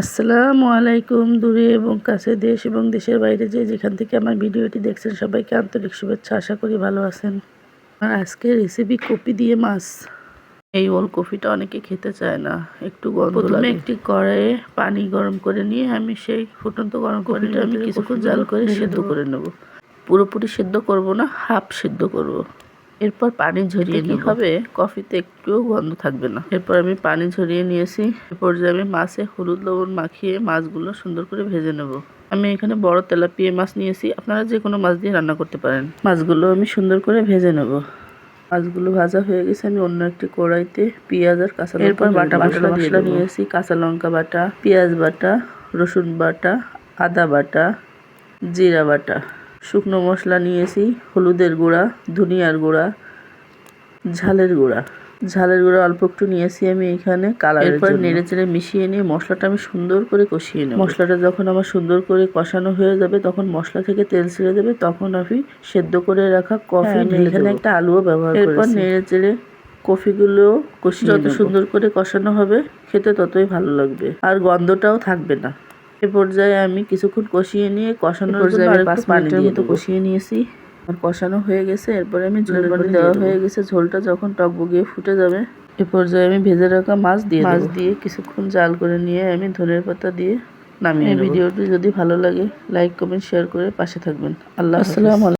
আসসালামু আলাইকুম। দূরে এবং কাছে, দেশ এবং দেশের বাইরে যেখান থেকে আমার ভিডিওটি দেখছেন সবাইকে আন্তরিক শুভেচ্ছা। আশা করি ভালো আছেন। আর আজকের রেসিপি কপি দিয়ে মাছ। এই ওলকপিটা অনেকে খেতে চায় না, একটু গন্ধ লাগে। প্রথমে একটি কড়াইয়ে পানি গরম করে নিয়ে আমি সেই ফুটন্ত গরম কপিটা আমি কিছুক্ষণ জাল করে সেদ্ধ করে নেব। পুরোপুরি সেদ্ধ করব না, হাফ সেদ্ধ করব। এরপর পানি ঝরিয়ে নিতে হবে, কফিতে একটুও গন্ধ থাকবে না। এরপর আমি পানি ঝরিয়ে নিয়েছি। এরপর যে আমি মাছে হলুদ লবণ মাখিয়ে মাছগুলো সুন্দর করে ভেজে নেব। আমি এখানে বড় তেলাপিয়া মাছ নিয়েছি, আপনারা যে কোনো মাছ দিয়ে রান্না করতে পারেন। মাছগুলো আমি সুন্দর করে ভেজে নেব। মাছগুলো ভাজা হয়ে গেছে, আমি অন্য একটি কড়াইতে পেঁয়াজ আর কাঁচা লঙ্কা এরপর বাটা মশলা নিয়েছি। কাঁচা লঙ্কা বাটা, পেঁয়াজ বাটা, রসুন বাটা, আদা বাটা, জিরা বাটা, শুকনো মশলা নিয়েছি, হলুদের গুঁড়া, ধনিয়ার গুঁড়া, ঝালের গুঁড়া অল্প একটু নিয়েছি আমি এখানে কালারের জন্য। এরপর নেড়ে চেড়ে মিশিয়ে নিয়ে মশলাটা আমি সুন্দর করে কষিয়ে নেব। মশলাটা যখন আমার সুন্দর করে কষানো হয়ে যাবে, তখন মশলা থেকে তেল ছেড়ে দেবে, তখন আমি সেদ্ধ করে রাখা কফি এখানে একটা আলুও ব্যবহার করেছি। এরপর নেড়ে চেড়ে কফিগুলো কষিয়ে যত সুন্দর করে কষানো হবে, খেতে ততই ভালো লাগবে আর গন্ধটাও থাকবে না। এ পর্যায়ে আমি কিছুক্ষণ কষিয়ে নিয়ে কষানোর জন্য আরেকটু পানি দিয়ে কষিয়ে নিয়েছি। আর কষানো হয়ে গেছে। এরপরে আমি ঝোলের পানি দেওয়া হয়ে গেছে। ঝোলটা যখন টকবগিয়ে ফুটে যাবে, এ পর্যায়ে আমি ভেজে রাখা মাছ দিয়ে কিছুক্ষণ জাল করে নিয়ে আমি ধনের পাতা দিয়ে নামিয়ে নেব। ভিডিওটি যদি ভালো লাগে লাইক কমেন্ট শেয়ার করে পাশে থাকবেন। আল্লাহ হাফেজ।